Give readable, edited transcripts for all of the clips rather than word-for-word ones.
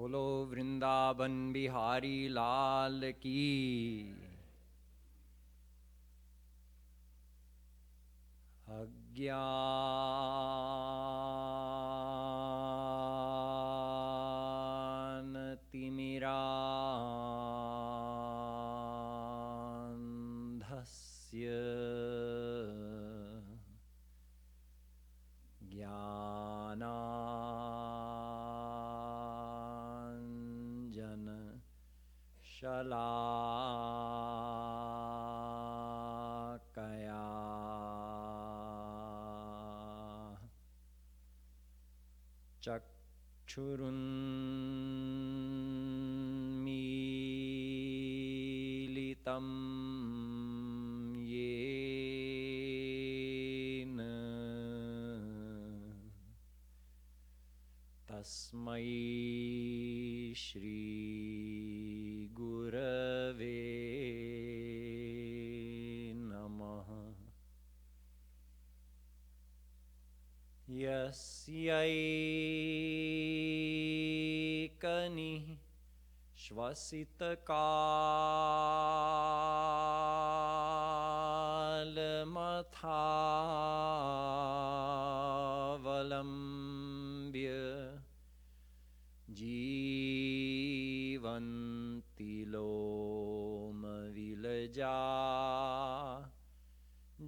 बोलो वृंदावन बिहारी लाल की। अज्ञानतिमिरान्धस्य ज्ञानाञ्जन शलाकया चक्षुरुन्मीलितं येन तस्मै श्री गुरवे नमः। यस्यैकनिः श्वसितकालमथावलम्ब्य जीवन्ति लोमविलजा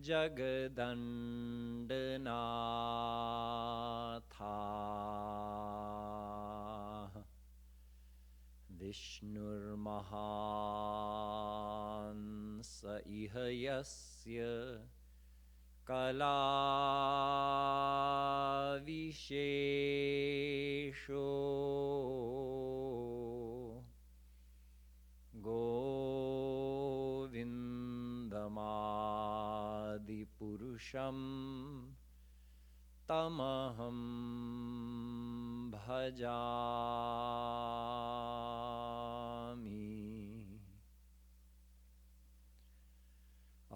जगदण्डनाथाः। विष्णुर्महान् स इह यस्य कलाविशेषो गोविन्दमादिपुरुषं तमहं भजामि।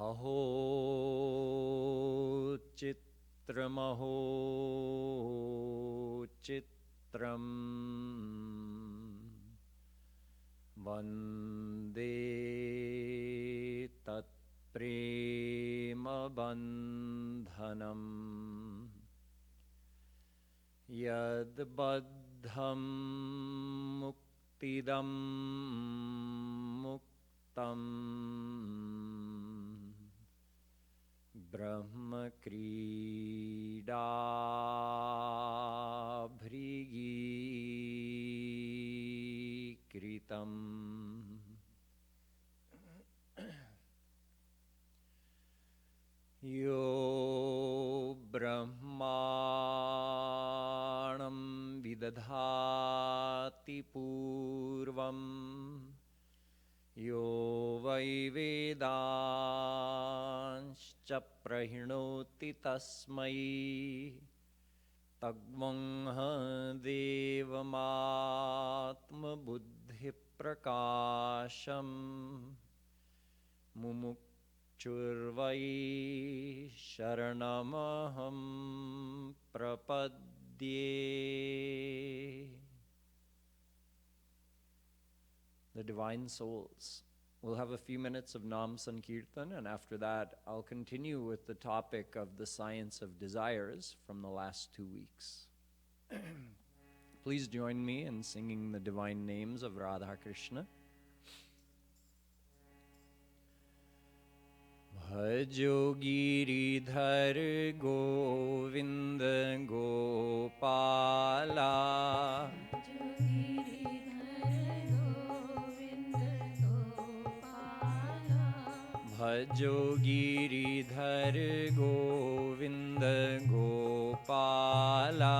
अहो चित्रमहो चित्रम् वन्दे तत्प्रेमबन्धनम् यद्बद्धं मुक्तिदं मुक्तम् ब्रह्मक्रीडाभृगीकृतम्। यो ब्रह्माणं विदधाति पूर्वं यो वै वेदांश्च प्रहिणोति तस्मै तग्मंह देवमात्मबुद्धिप्रकाशम् मुमुक्षुर्वै शरणमहं प्रपद्ये। The divine souls. We'll have a few minutes of Nam Sankirtan, and after that, I'll continue with the topic of the science of desires from the last 2 weeks. Please join me in singing the divine names of Radha Krishna. Bhajo Giridhar Govind Gopala Bhajo Giridhar Govind Gopala Bhajo Giridhar Govind Gopala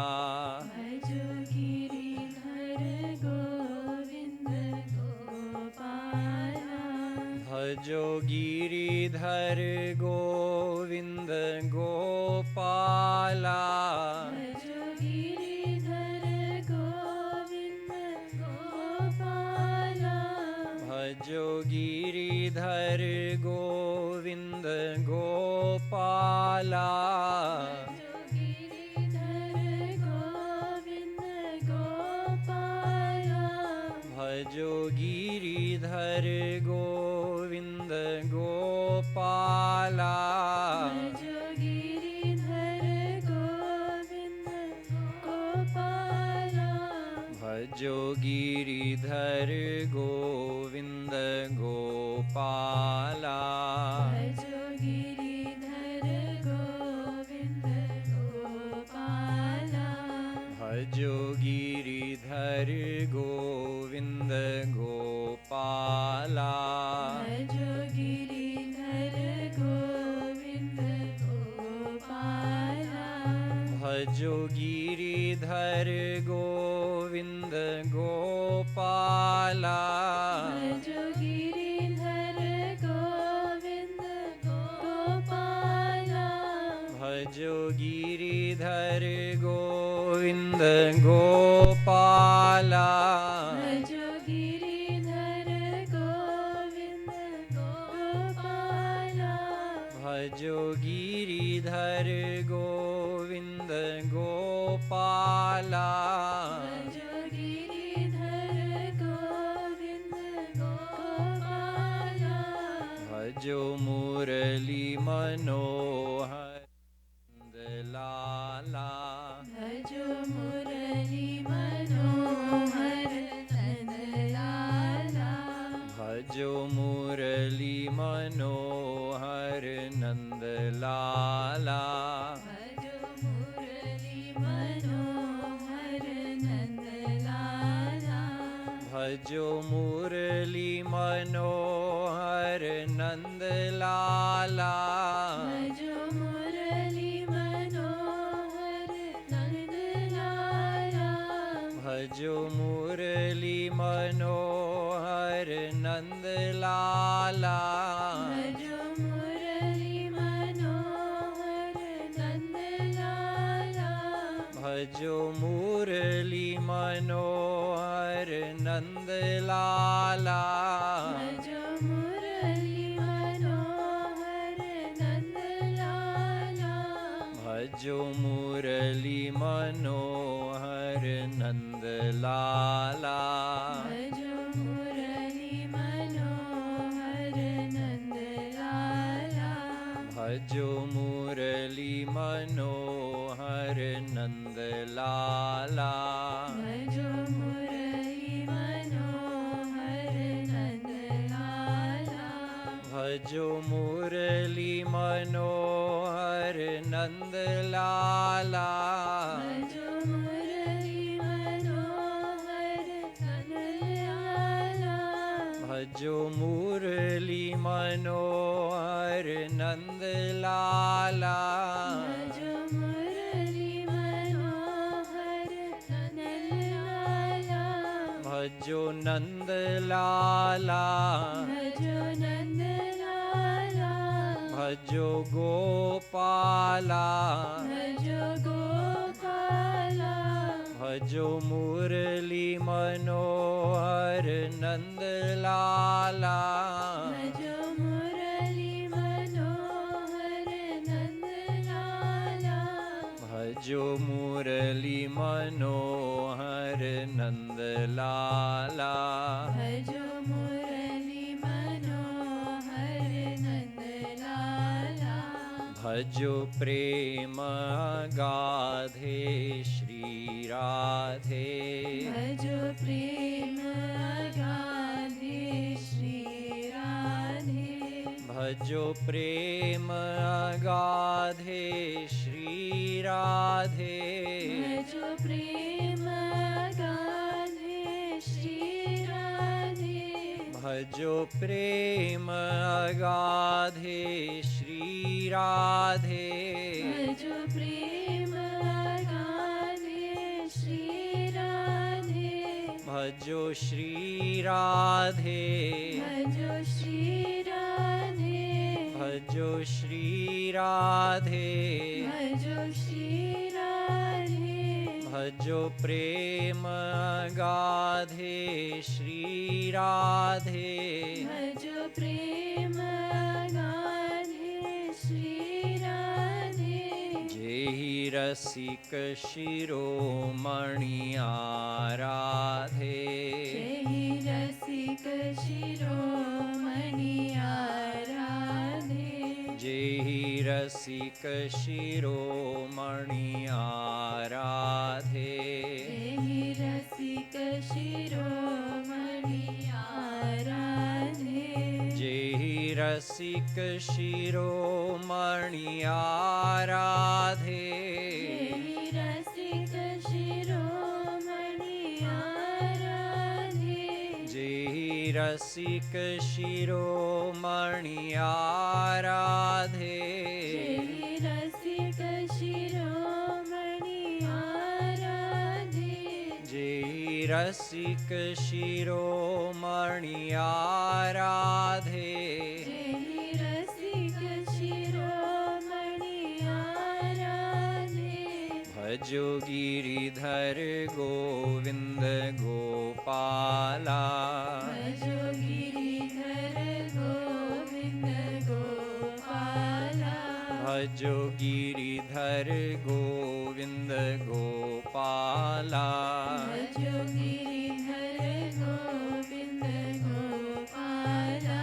Bhajo Giridhar Govind Gopala Bhajo Giridhar Govind Gopala Bhajo Giridhar Govind Gopala Bhajo Giridhar Govind Gopala Giridhar Govind Gopala भजो गिरिधर गोविंद गोपाला भजो गिरिधर गोविंद गोपाला भजो गिरिधर गोविंद गोपाला भजो गिरिधर गोविंद गोपाला भजो गिरिधर गोविंद गोपाला भजो गिरिधर गोविंद गोपाला भजो गिरिधर गोविंद गोपाला भजो गिरिधर गोविंद गोपाला भजो गिरिधर गोविंद गोपाला भजो गिरिधर गोविंद गोपाला भजो गिरिधर गोविंद गोपाला भजो मुरली मनोहर लाला भजो मुरली मनोहर नंदलाला भजो मुरली मनोहर नंदलाला भजो मुरली मनोहर नंदलाला भजो मुरली मनोहर नंदलाला भजो मुरली मनोहर नंदलाला भजो मुरली मनोहर नंदलाला भजो मुरली मनोहर नंदलाला भजो मुरली मनोहर नंदलाला भजो मुरली मनोहर नंदलाला भजो मुरली मनोहर नंदलाला भजो मुरली मनोहर नंदलाला भजो मुरली मनोहर नंदलाला भजो मुरली मनोहर नंदलाला भजो मुरली मनोहर नंदलाला भजो मुरली मनोहर नंदलाला भजो मुरली मनोहर नंदलाला भजो मुरली मनोहर नंदलाला भजो नंदलाला भजो नंदलाला भजो गोपाला भजो गोपाला भजो मुरली मनोहर नंदलाला भजो मुरली मनोहर नंदलाला भजो मुरली मनोहर नंदलाला भजो मुरली मनोहर नंदलाला भजो प्रेम गाधे श्री राधे भजो प्रेम गाधे श्री राधे भजो प्रेम गाधे श्री राधे भजो प्रेम गाधे श्री राधे भजो प्रेम गाधे श्री राधे भजो प्रेम गाधे श्री राधे भजो श्री राधे भजो श्री राधे भजो श्री राधे भजो श्री राधे भजो प्रेम गाधे श्री राधे भजो प्रेम गाधे श्री राधे जेहि Jehi Rasik Shiromani Aradhe. Jehi Rasik Shiromani Aradhe. Jehi Rasik Shiromani Aradhe. Jehi Rasik Shiromani Aradhe. Jehi Rasik Shiromani Aradhe. Jehi Rasik Shiromani Aradhe. Jehi Rasik Shiromani Aradhe. Jehi Rasik Shiromani Aradhe. Jehi Rasik Shiromani Aradhe. Jehi Rasik Shiromani Aradhe. Bhajo Giridhar Govind Gopala. Bhajo Giridhar Govind Gopala. Bhajo Giridhar Govind Gopala. Bhajo Giridhar Govind Gopala.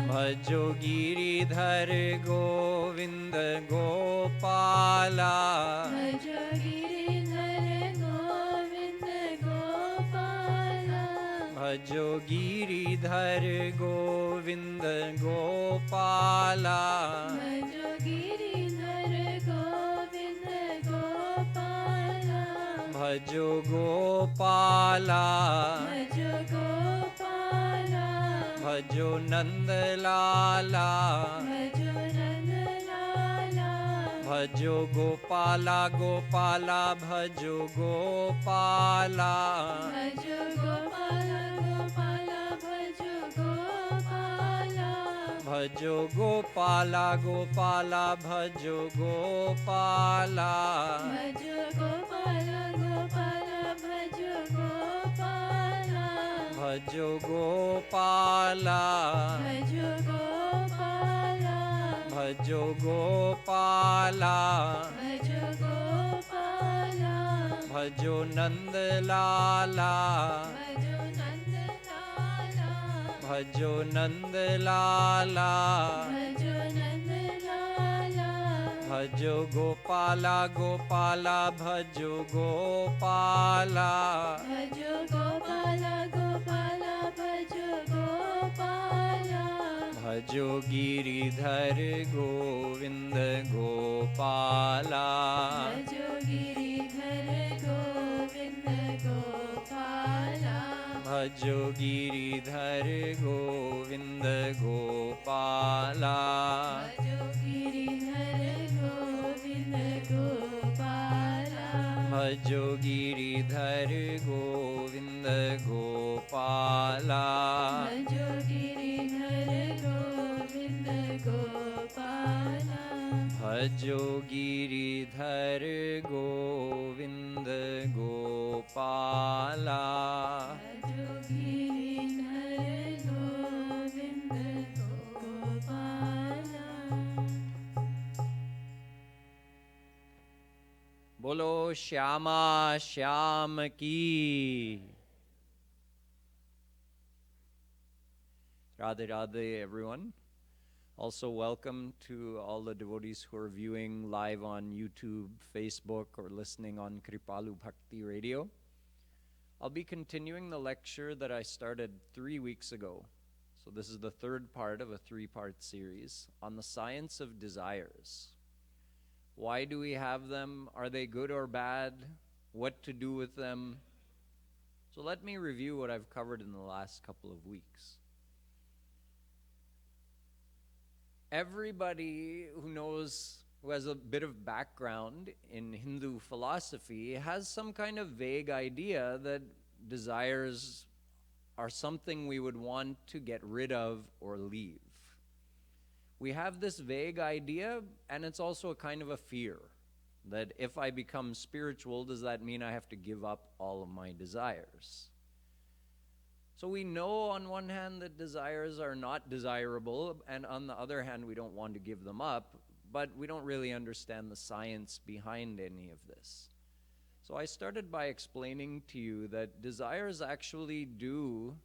Bhajo Giridhar Govind Gopala. Bhajo Giridhar Govind Gopala. Bhajo Giridhar Govind Gopala. Bhajo Giridhar Govind Gopala. Bhajo Gopala. Bhajo Gopala. Bhajo Nandlala. Bhajo Nandlala. Bhajo Gopala Gopala. Bhajo Gopala. Bhajo Gopala Gopala. Bhajo Gopala. Bhajo Gopala Gopala. Bhajo Gopala. Bhajo Gopala Gopala. Bhajo Gopala. Bhajo Gopala. Bhajo Gopala. Bhajo Gopala. Bhajo Gopala. Bhajo Nandlala. Bhajo Nandlala. Bhajo Nandlala. Bhajo Nandlala. Bhajo Gopala Gopala. Bhajo Gopala. Bhajo Gopala Gopala. Bhajo Gopala. Bhajo Giridhar Govind Gopala. Bhajo Giridhar Govind Gopala. Bhajo Giridhar Govind Gopala. Bhajo Giridhar Govind Gopala. Bhajo Giridhar Govind Gopala. Bhajo Giridhar Govind Gopala. Bhajo Giridhar Govind Gopala. Bhajo Giridhar Govind Gopala. Bolo Shyama Shyam Ki. Radhe Radhe, everyone. Also, welcome to all the devotees who are viewing live on YouTube, Facebook, or listening on Kripalu Bhakti Radio. I'll be continuing the lecture that I started 3 weeks ago. So this is the third part of a 3-part series on the science of desires. Why do we have them? Are they good or bad? What to do with them? So let me review what I've covered in the last couple of weeks. Everybody who has a bit of background in Hindu philosophy has some kind of vague idea that desires are something we would want to get rid of or leave. We have this vague idea, and it's also a kind of a fear that if I become spiritual, does that mean I have to give up all of my desires? So we know on one hand that desires are not desirable, and on the other hand we don't want to give them up, but we don't really understand the science behind any of this. So I started by explaining to you that desires actually do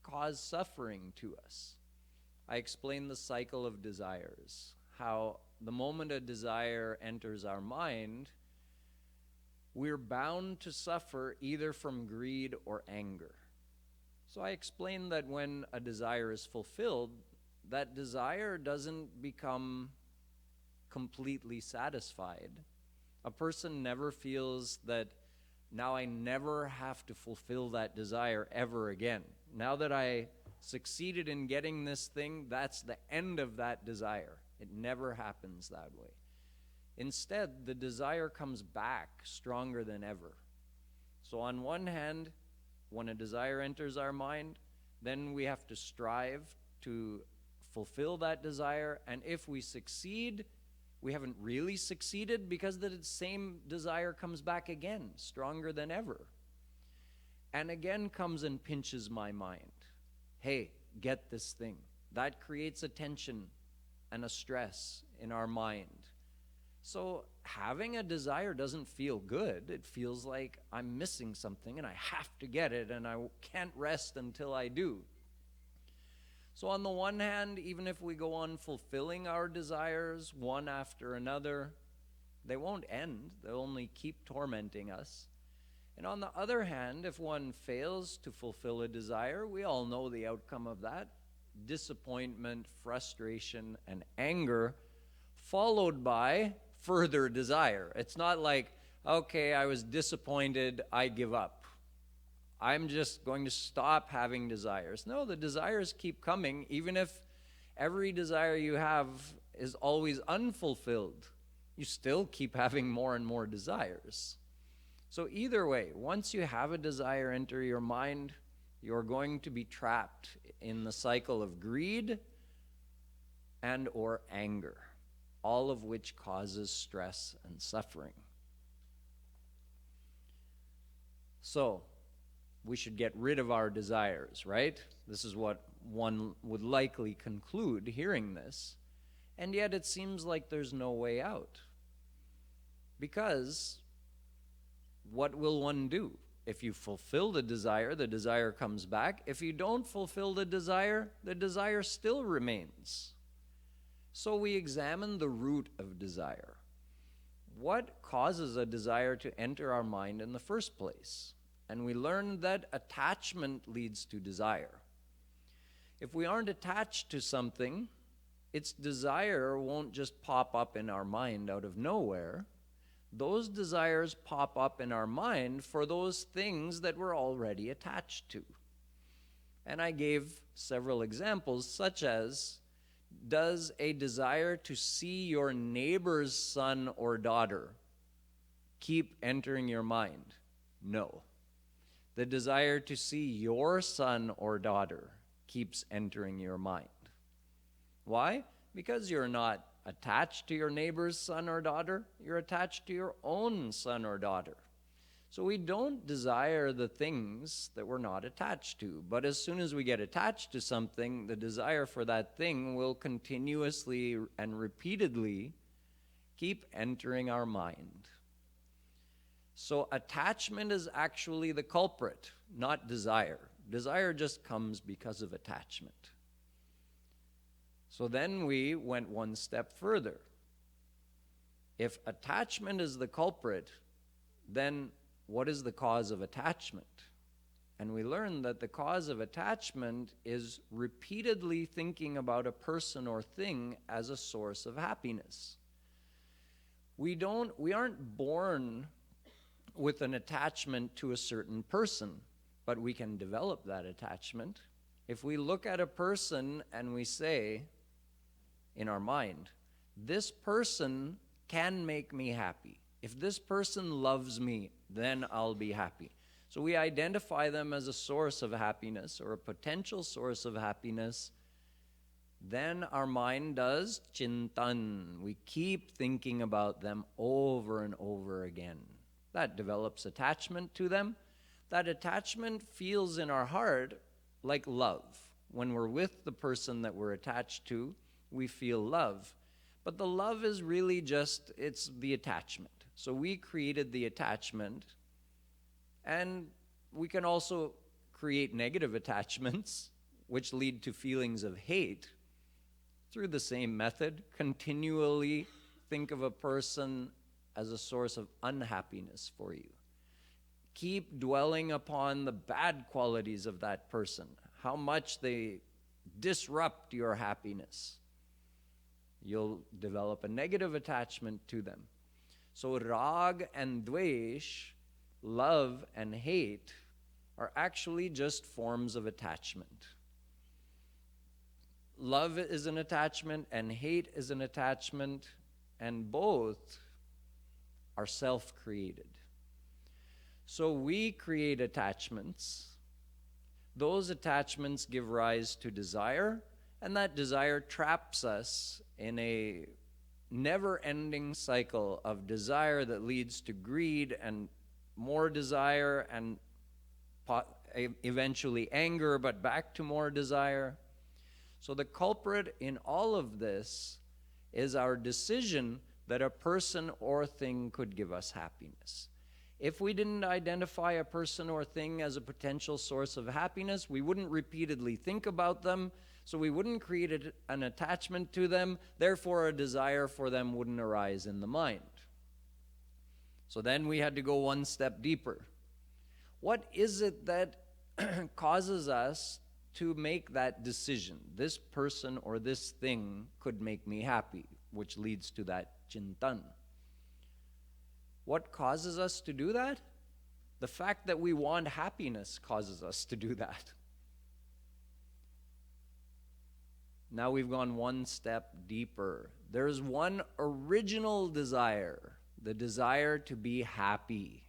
cause suffering to us. I explained the cycle of desires, how the moment a desire enters our mind, we're bound to suffer either from greed or anger. So I explained that when a desire is fulfilled, that desire doesn't become completely satisfied. A person never feels that now I never have to fulfill that desire ever again. Now that I succeeded in getting this thing, that's the end of that desire. It never happens that way. Instead, the desire comes back stronger than ever. So on one hand, when a desire enters our mind, then we have to strive to fulfill that desire. And if we succeed, we haven't really succeeded because the same desire comes back again, stronger than ever. And again comes and pinches my mind. Hey, get this thing. That creates a tension and a stress in our mind. So having a desire doesn't feel good. It feels like I'm missing something and I have to get it and I can't rest until I do. So on the one hand, even if we go on fulfilling our desires one after another, they won't end. They'll only keep tormenting us. And on the other hand, if one fails to fulfill a desire, we all know the outcome of that: disappointment, frustration, and anger, followed by further desire. It's not like, okay, I was disappointed, I give up. I'm just going to stop having desires. No, the desires keep coming, even if every desire you have is always unfulfilled. You still keep having more and more desires. So either way, once you have a desire enter your mind, you're going to be trapped in the cycle of greed and or anger, all of which causes stress and suffering. So, we should get rid of our desires, right? This is what one would likely conclude hearing this. And yet it seems like there's no way out. Because what will one do? If you fulfill the desire comes back. If you don't fulfill the desire still remains. So we examine the root of desire. What causes a desire to enter our mind in the first place? And we learn that attachment leads to desire. If we aren't attached to something, its desire won't just pop up in our mind out of nowhere. Those desires pop up in our mind for those things that we're already attached to. And I gave several examples, such as, does a desire to see your neighbor's son or daughter keep entering your mind? No. The desire to see your son or daughter keeps entering your mind. Why? Because you're not attached to your neighbor's son or daughter, you're attached to your own son or daughter. So we don't desire the things that we're not attached to. But as soon as we get attached to something, the desire for that thing will continuously and repeatedly keep entering our mind. So attachment is actually the culprit, not desire. Desire just comes because of attachment. So then we went one step further. If attachment is the culprit, then what is the cause of attachment? And we learned that the cause of attachment is repeatedly thinking about a person or thing as a source of happiness. We aren't born with an attachment to a certain person, but we can develop that attachment. If we look at a person and we say in our mind, this person can make me happy. If this person loves me, then I'll be happy. So we identify them as a source of happiness or a potential source of happiness. Then our mind does chintan. We keep thinking about them over and over again. That develops attachment to them. That attachment feels in our heart like love. When we're with the person that we're attached to, we feel love. But the love is really just, it's the attachment. So we created the attachment, and we can also create negative attachments, which lead to feelings of hate through the same method. Continually think of a person as a source of unhappiness for you. Keep dwelling upon the bad qualities of that person, how much they disrupt your happiness. You'll develop a negative attachment to them. So rag and dvesh, love and hate, are actually just forms of attachment. Love is an attachment and hate is an attachment, and both are self-created. So we create attachments. Those attachments give rise to desire, and that desire traps us in a never-ending cycle of desire that leads to greed and more desire and eventually anger, but back to more desire. So the culprit in all of this is our decision that a person or thing could give us happiness. If we didn't identify a person or thing as a potential source of happiness, we wouldn't repeatedly think about them, so we wouldn't create an attachment to them, therefore a desire for them wouldn't arise in the mind. So then we had to go one step deeper. What is it that causes us to make that decision? This person or this thing could make me happy, which leads to that chintan. What causes us to do that? The fact that we want happiness causes us to do that. Now we've gone one step deeper. There's one original desire, the desire to be happy.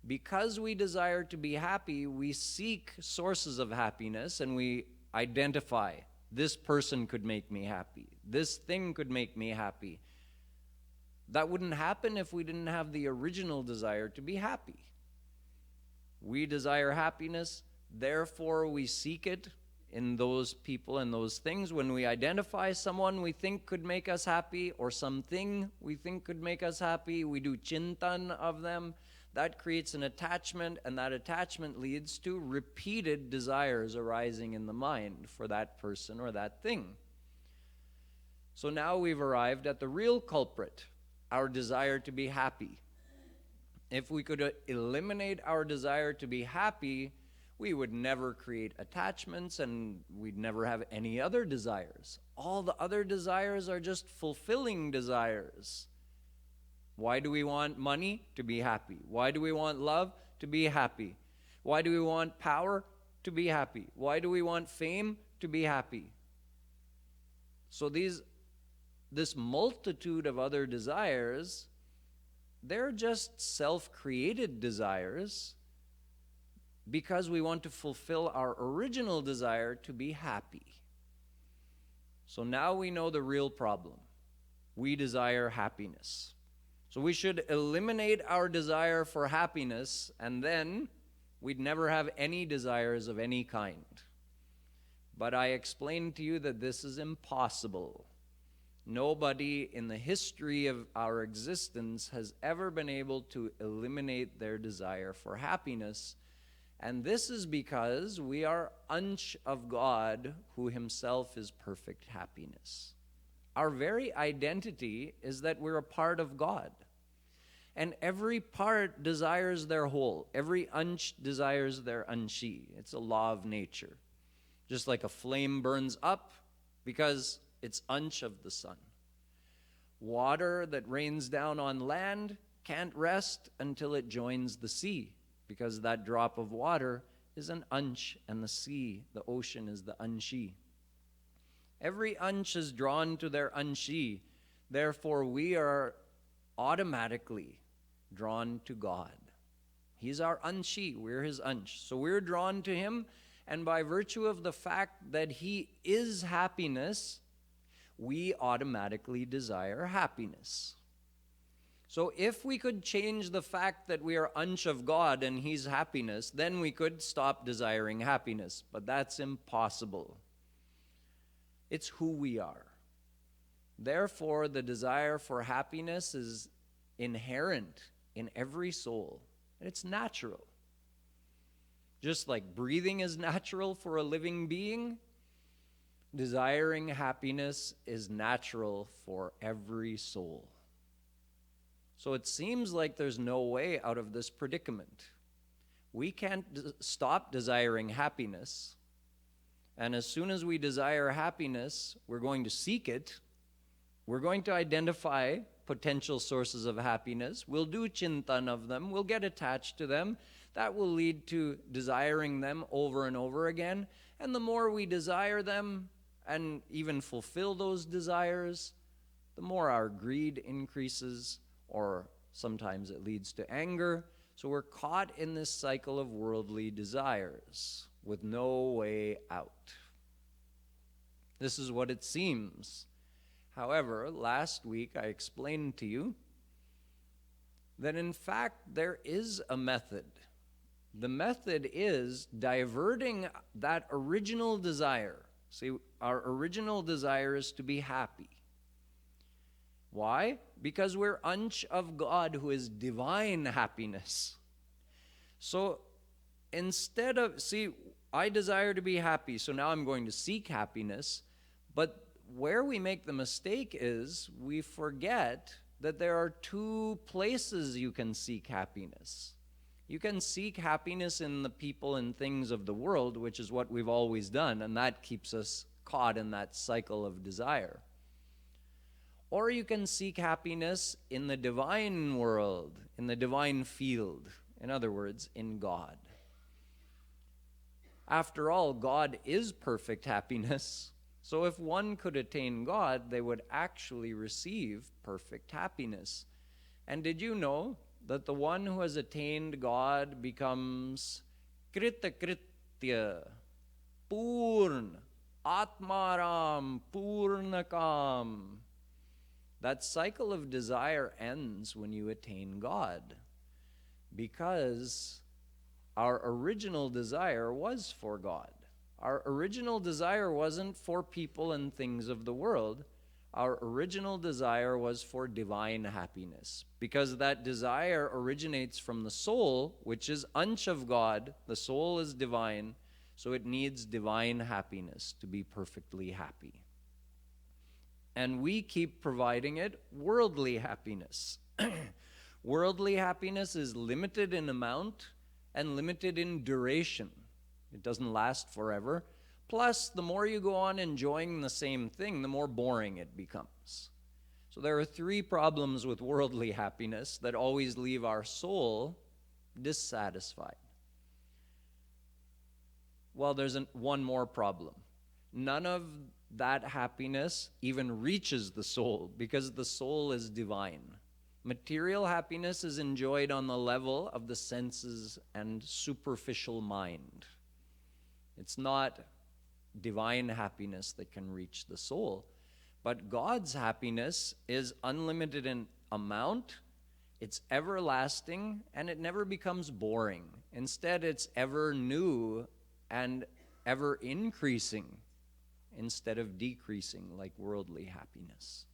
Because we desire to be happy, we seek sources of happiness and we identify, this person could make me happy, this thing could make me happy. That wouldn't happen if we didn't have the original desire to be happy. We desire happiness, therefore we seek it in those people and those things. When we identify someone we think could make us happy or something we think could make us happy, we do chintan of them. That creates an attachment, and that attachment leads to repeated desires arising in the mind for that person or that thing. So now we've arrived at the real culprit, our desire to be happy. If we could eliminate our desire to be happy, we would never create attachments and we'd never have any other desires. All the other desires are just fulfilling desires. Why do we want money? To be happy. Why do we want love? To be happy. Why do we want power? To be happy. Why do we want fame? To be happy. So this multitude of other desires, they're just self-created desires because we want to fulfill our original desire to be happy. So now we know the real problem. We desire happiness. So we should eliminate our desire for happiness, and then we'd never have any desires of any kind. But I explained to you that this is impossible. Nobody in the history of our existence has ever been able to eliminate their desire for happiness. And this is because we are ansh of God, who himself is perfect happiness. Our very identity is that we're a part of God. And every part desires their whole. Every ansh desires their anshi. It's a law of nature. Just like a flame burns up because it's ansh of the sun. Water that rains down on land can't rest until it joins the sea, because that drop of water is an ansh, and the sea, the ocean, is the anshi. Every ansh is drawn to their anshi. Therefore, we are automatically drawn to God. He's our anshi, we're his ansh. So we're drawn to him, and by virtue of the fact that he is happiness, we automatically desire happiness. So if we could change the fact that we are ansh of God and he's happiness, then we could stop desiring happiness. But that's impossible. It's who we are. Therefore, the desire for happiness is inherent in every soul. And it's natural. Just like breathing is natural for a living being, desiring happiness is natural for every soul. So it seems like there's no way out of this predicament. We can't stop desiring happiness. And as soon as we desire happiness, we're going to seek it. We're going to identify potential sources of happiness. We'll do chintan of them. We'll get attached to them. That will lead to desiring them over and over again. And the more we desire them and even fulfill those desires, the more our greed increases, or sometimes it leads to anger. So we're caught in this cycle of worldly desires with no way out. This is what it seems. However, last week I explained to you that in fact there is a method. The method is diverting that original desire. See, our original desire is to be happy. Why? Because we're ansh of God, who is divine happiness. So instead of, see, I desire to be happy, so now I'm going to seek happiness. But where we make the mistake is we forget that there are two places you can seek happiness. You can seek happiness in the people and things of the world, which is what we've always done, and that keeps us caught in that cycle of desire. Or you can seek happiness in the divine world, in the divine field. In other words, in God. After all, God is perfect happiness. So if one could attain God, they would actually receive perfect happiness. And did you know that the one who has attained God becomes kritakritya, purn, atmaram, purnakam? That cycle of desire ends when you attain God, because our original desire was for God. Our original desire wasn't for people and things of the world. Our original desire was for divine happiness, because that desire originates from the soul, which is ansh of God. The soul is divine, so it needs divine happiness to be perfectly happy. And we keep providing it worldly happiness. Worldly happiness is limited in amount and limited in duration. It doesn't last forever. Plus, the more you go on enjoying the same thing, the more boring it becomes. So there are three problems with worldly happiness that always leave our soul dissatisfied. Well, there's one more problem. None of that happiness even reaches the soul, because the soul is divine. Material happiness is enjoyed on the level of the senses and superficial mind. It's not divine happiness that can reach the soul. But God's happiness is unlimited in amount, it's everlasting, and it never becomes boring. Instead, it's ever new and ever increasing, instead of decreasing like worldly happiness.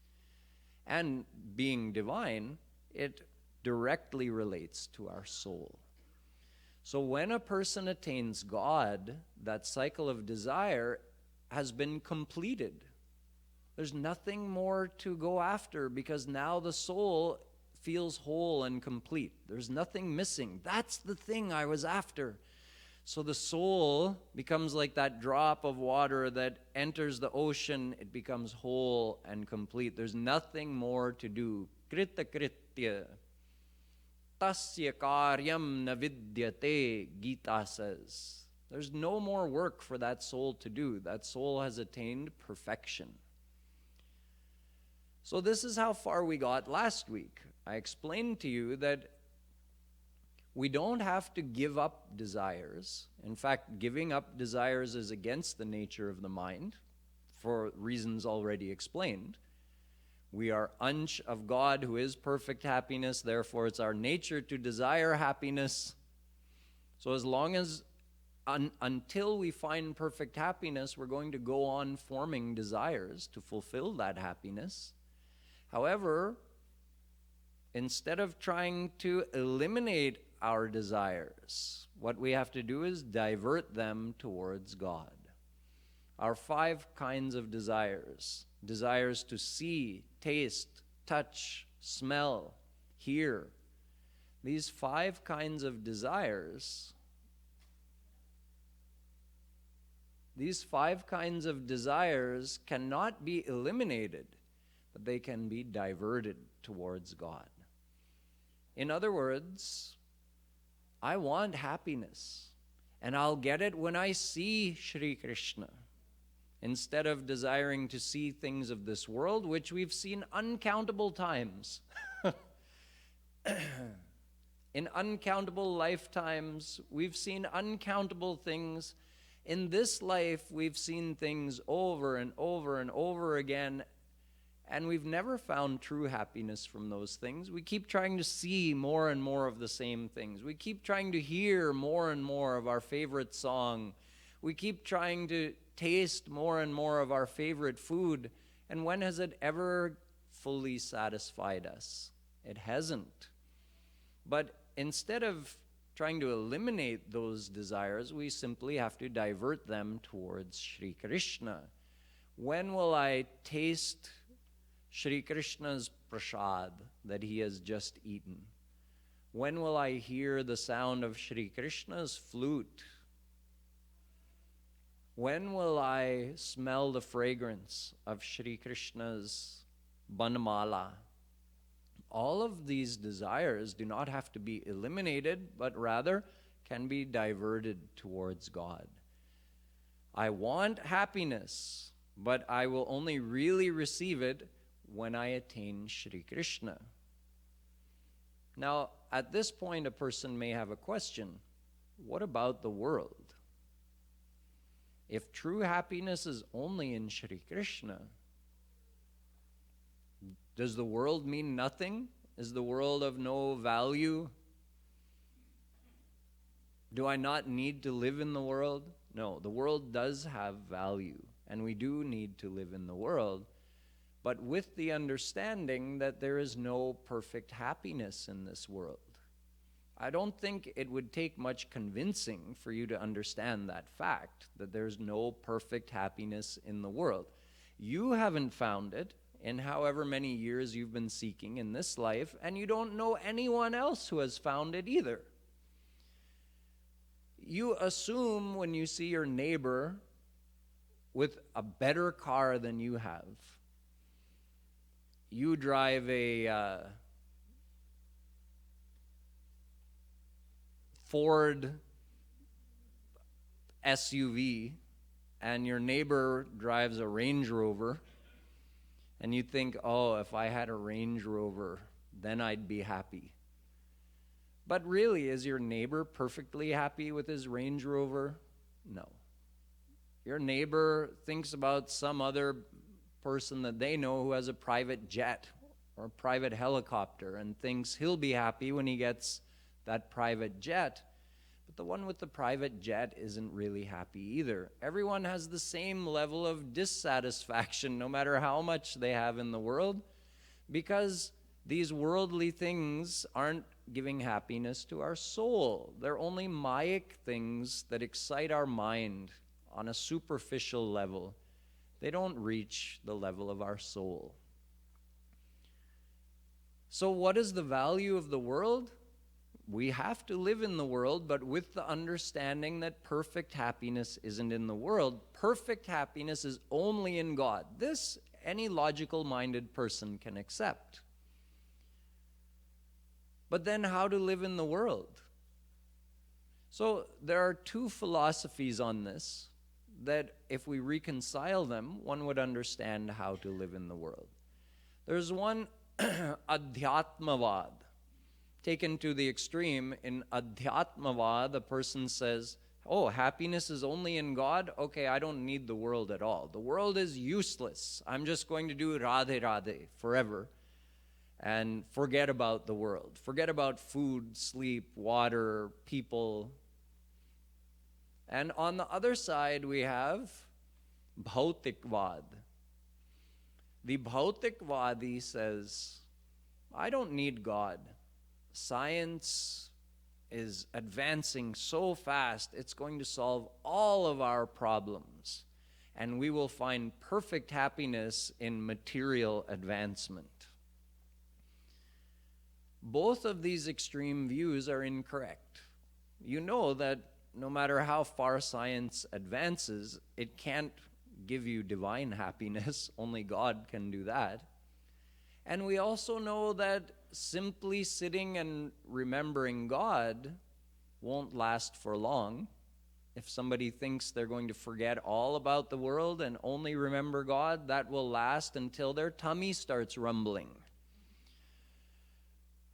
And being divine, it directly relates to our soul. So when a person attains God, that cycle of desire has been completed. There's nothing more to go after, because now the soul feels whole and complete. There's nothing missing. That's the thing I was after. So the soul becomes like that drop of water that enters the ocean. It becomes whole and complete. There's nothing more to do. Krita kritya. Tasya karyam na vidyate, Gita says. There's no more work for that soul to do. That soul has attained perfection. So this is how far we got last week. I explained to you that we don't have to give up desires. In fact, giving up desires is against the nature of the mind, for reasons already explained. We are ansh of God, who is perfect happiness. Therefore, it's our nature to desire happiness. So as long as, until we find perfect happiness, we're going to go on forming desires to fulfill that happiness. However, instead of trying to eliminate our desires, what we have to do is divert them towards God. Our 5 kinds of desires: desires to see, taste, touch, smell, hear. These 5 kinds of desires, cannot be eliminated, but they can be diverted towards God. In other words, I want happiness, and I'll get it when I see Shri Krishna, instead of desiring to see things of this world, which we've seen uncountable times. In uncountable lifetimes, we've seen uncountable things. In this life, we've seen things over and over and over again, and we've never found true happiness from those things. We keep trying to see more and more of the same things. We keep trying to hear more and more of our favorite song. We keep trying to taste more and more of our favorite food. And when has it ever fully satisfied us? It hasn't. But instead of trying to eliminate those desires, we simply have to divert them towards Shri Krishna. When will I taste Shri Krishna's prasad that he has just eaten? When will I hear the sound of Shri Krishna's flute? When will I smell the fragrance of Shri Krishna's banmala? All of these desires do not have to be eliminated, but rather can be diverted towards God. I want happiness, but I will only really receive it when I attain Shri Krishna. Now, at this point, a person may have a question. What about the world? If true happiness is only in Shri Krishna, does the world mean nothing? Is the world of no value? Do I not need to live in the world? No, the world does have value, and we do need to live in the world, but with the understanding that there is no perfect happiness in this world. I don't think it would take much convincing for you to understand that fact, that there's no perfect happiness in the world. You haven't found it in however many years you've been seeking in this life, and you don't know anyone else who has found it either. You assume when you see your neighbor with a better car than you have. You drive a Ford SUV, and your neighbor drives a Range Rover, and you think, oh, if I had a Range Rover, then I'd be happy. But really, is your neighbor perfectly happy with his Range Rover? No. Your neighbor thinks about some other person that they know who has a private jet or a private helicopter and thinks he'll be happy when he gets that private jet. But the one with the private jet isn't really happy either. Everyone has the same level of dissatisfaction no matter how much they have in the world, because these worldly things aren't giving happiness to our soul. They're only Mayic things that excite our mind on a superficial level. They don't reach the level of our soul. So what is the value of the world? We have to live in the world, but with the understanding that perfect happiness isn't in the world. Perfect happiness is only in God. This, any logical-minded person can accept. But then how to live in the world? So there are two philosophies on this that if we reconcile them, one would understand how to live in the world. There's one, Adhyatmavad. Taken to the extreme, in Adhyatmavad, the person says, oh, happiness is only in God? Okay, I don't need the world at all. The world is useless. I'm just going to do Radhe Radhe forever and forget about the world. Forget about food, sleep, water, people. And on the other side, we have Bhautikvad. The Bhautikvadi says, I don't need God. Science is advancing so fast, it's going to solve all of our problems. And we will find perfect happiness in material advancement. Both of these extreme views are incorrect. You know that no matter how far science advances, it can't give you divine happiness. Only God can do that. And we also know that simply sitting and remembering God won't last for long. If somebody thinks they're going to forget all about the world and only remember God, that will last until their tummy starts rumbling.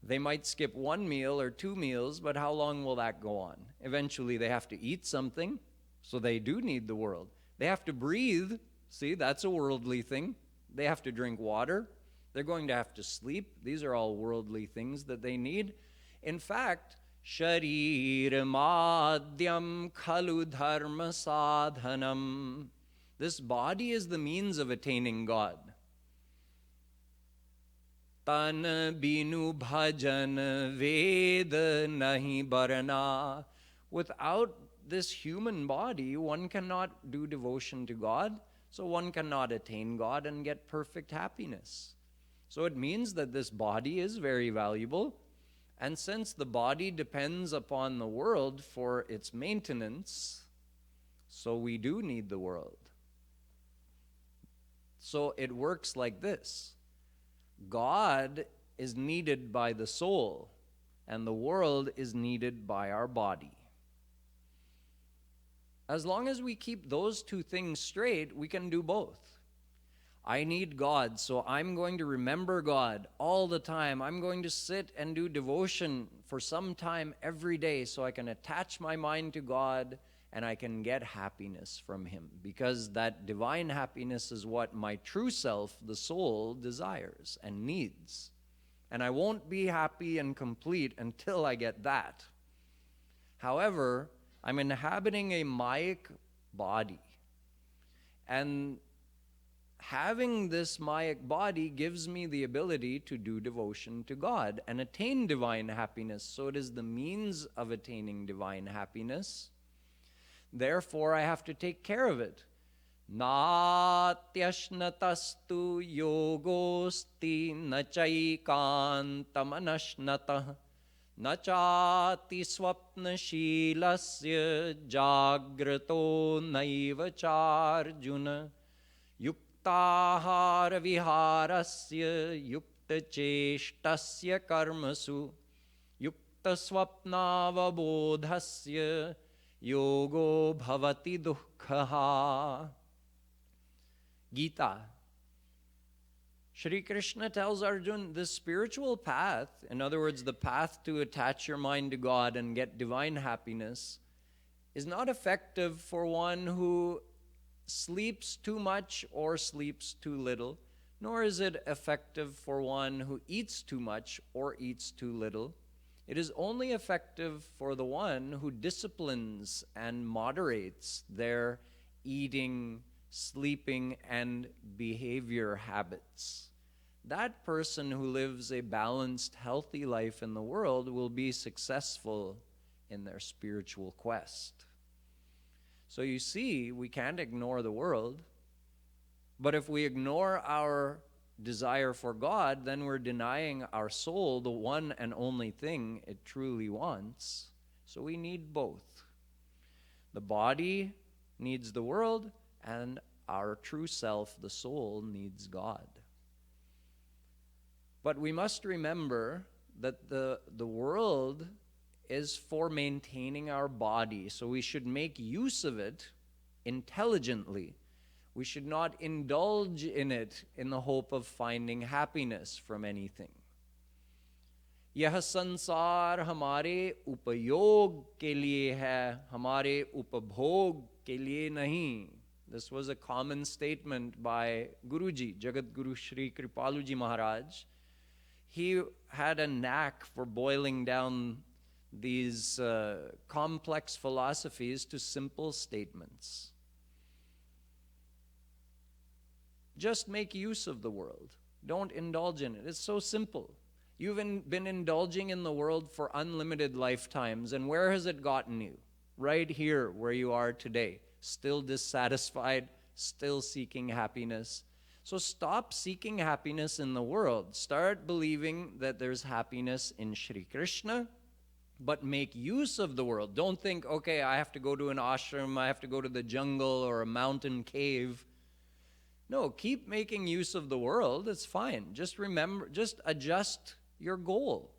They might skip 1 meal or 2 meals, but how long will that go on? Eventually they have to eat something, so they do need the world. They have to breathe. See, that's a worldly thing. They have to drink water. They're going to have to sleep. These are all worldly things that they need. In fact, Sharir madhyam khalu dharma sadhanam. This body is the means of attaining God. Tan binu bhajan ved nahi barna. Without this human body, one cannot do devotion to God, so one cannot attain God and get perfect happiness. So it means that this body is very valuable, and since the body depends upon the world for its maintenance, so we do need the world. So it works like this. God is needed by the soul, and the world is needed by our body. As long as we keep those two things straight, we can do both. I need God, so I'm going to remember God all the time. I'm going to sit and do devotion for some time every day so I can attach my mind to God and I can get happiness from Him, because that divine happiness is what my true self, the soul, desires and needs. And I won't be happy and complete until I get that. However, I'm inhabiting a Mayic body. And having this Mayic body gives me the ability to do devotion to God and attain divine happiness. So it is the means of attaining divine happiness. Therefore, I have to take care of it. Natyashnatastu yogosti nachaikantamanashnatah nachati swapnashilasya jagrato naiva charjuna yuktahara viharasya yuktacheshtasya karmasu yuktaswapnavabodhasya yogo bhavati dukkhaha. Gita. Shri Krishna tells Arjuna, this spiritual path, in other words, the path to attach your mind to God and get divine happiness, is not effective for one who sleeps too much or sleeps too little, nor is it effective for one who eats too much or eats too little. It is only effective for the one who disciplines and moderates their eating, sleeping, and behavior habits. That person who lives a balanced, healthy life in the world will be successful in their spiritual quest. So you see, we can't ignore the world, but if we ignore our desire for God, then we're denying our soul the one and only thing it truly wants. So we need both. The body needs the world, and our true self, the soul, needs God. But we must remember that the world is for maintaining our body, so we should make use of it intelligently. We should not indulge in it in the hope of finding happiness from anything. यह संसार हमारे उपयोग के लिए है, हमारे उपभोग के लिए नहीं. This was a common statement by Guruji, Jagadguru Shri Kripalu Maharaj. He had a knack for boiling down these complex philosophies to simple statements. Just make use of the world. Don't indulge in it. It's so simple. You've been indulging in the world for unlimited lifetimes, and where has it gotten you? Right here where you are today, still dissatisfied, still seeking happiness. So stop seeking happiness in the world. Start believing that there's happiness in Shri Krishna, but make use of the world. Don't think, okay, I have to go to an ashram, I have to go to the jungle or a mountain cave. No, keep making use of the world. It's fine. Just remember, just adjust your goal.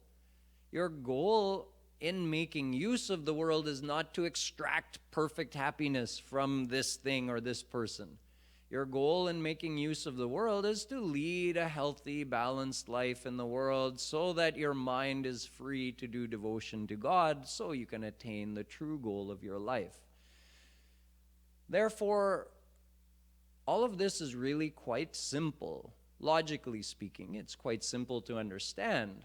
Your goal in making use of the world is not to extract perfect happiness from this thing or this person. Your goal in making use of the world is to lead a healthy, balanced life in the world so that your mind is free to do devotion to God so you can attain the true goal of your life. Therefore, all of this is really quite simple. Logically speaking, it's quite simple to understand.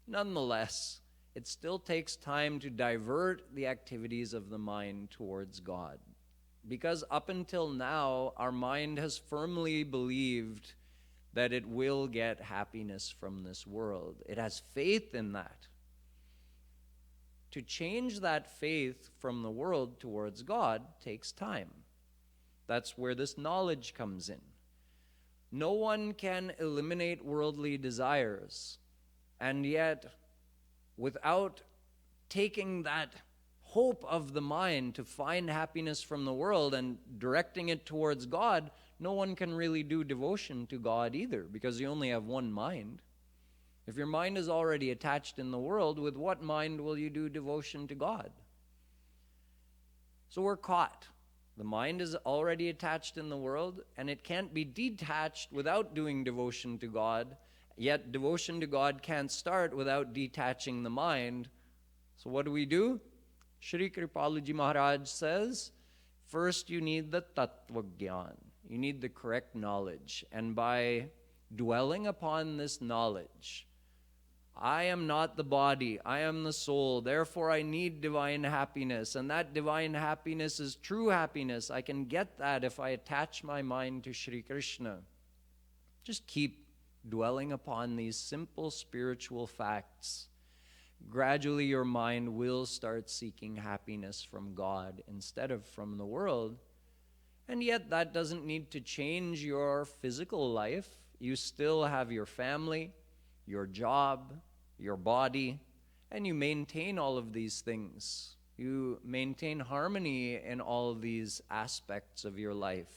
Nonetheless, it still takes time to divert the activities of the mind towards God. Because up until now, our mind has firmly believed that it will get happiness from this world. It has faith in that. To change that faith from the world towards God takes time. That's where this knowledge comes in. No one can eliminate worldly desires, and yet, without taking that hope of the mind to find happiness from the world and directing it towards God, no one can really do devotion to God either, because you only have one mind. If your mind is already attached in the world, with what mind will you do devotion to God? So we're caught. The mind is already attached in the world, and it can't be detached without doing devotion to God. Yet devotion to God can't start without detaching the mind. So what do? Shri Kripalu Maharaj says, first you need the tattva gyan. You need the correct knowledge. And by dwelling upon this knowledge, I am not the body, I am the soul, therefore I need divine happiness, and that divine happiness is true happiness. I can get that if I attach my mind to Shri Krishna. Just keep dwelling upon these simple spiritual facts. Gradually your mind will start seeking happiness from God instead of from the world. And yet that doesn't need to change your physical life. You still have your family, your job, your body, and you maintain all of these things. You maintain harmony in all of these aspects of your life,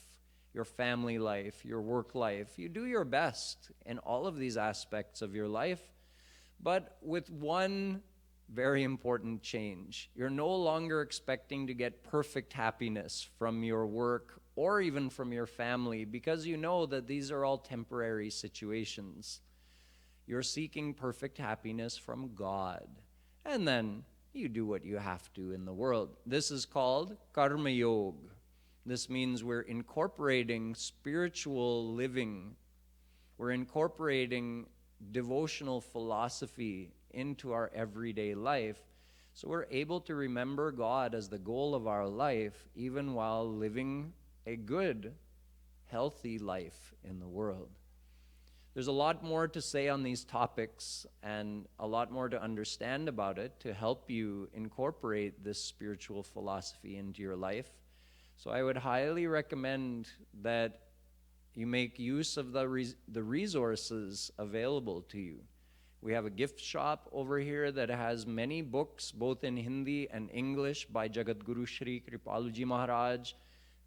your family life, your work life. You do your best in all of these aspects of your life, but with one very important change. You're no longer expecting to get perfect happiness from your work or even from your family, because you know that these are all temporary situations. You're seeking perfect happiness from God. And then you do what you have to in the world. This is called karma yoga. This means we're incorporating spiritual living. We're incorporating devotional philosophy into our everyday life, so we're able to remember God as the goal of our life, even while living a good, healthy life in the world. There's a lot more to say on these topics and a lot more to understand about it to help you incorporate this spiritual philosophy into your life. So I would highly recommend that you make use of the resources available to you. We have a gift shop over here that has many books, both in Hindi and English, by Jagadguru Shri Kripalu Maharaj.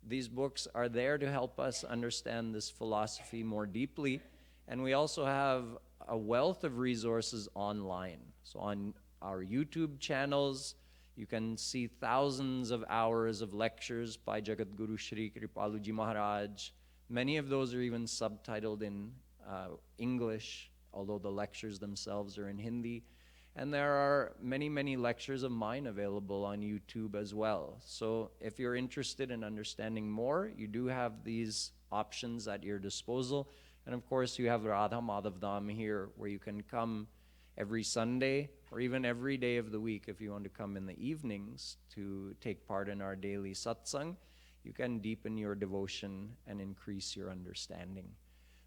These books are there to help us understand this philosophy more deeply. And we also have a wealth of resources online. So on our YouTube channels, you can see thousands of hours of lectures by Jagadguru Shri Kripalu Maharaj. Many of those are even subtitled in English, although the lectures themselves are in Hindi. And there are many, many lectures of mine available on YouTube as well. So if you're interested in understanding more, you do have these options at your disposal. And of course, you have Radha, Madhav, Dham here, where you can come every Sunday or even every day of the week. If you want to come in the evenings to take part in our daily satsang, you can deepen your devotion and increase your understanding.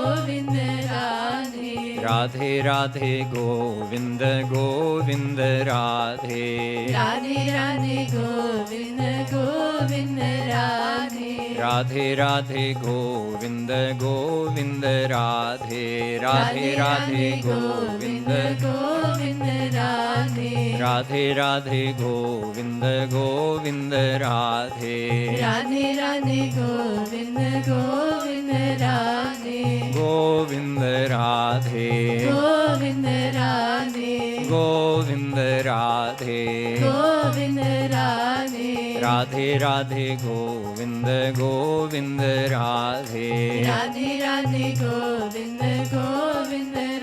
Govind Radhe Radhe Radhe Govind Govind Radhe Radhe Radhe Govind Govind Radhe Radhe Radhe Govind Govind Radhe Radhe Radhe Govind Govind Radhe Radhe Radhe Govind Govind Radhe Radhe Radhe Govind Govind Radhe Govind Radhe Govind Radhe Govind Radhe Govind Radhe Radhe Radhe Govind Govind Radhe Radhe Radhe Govind Govind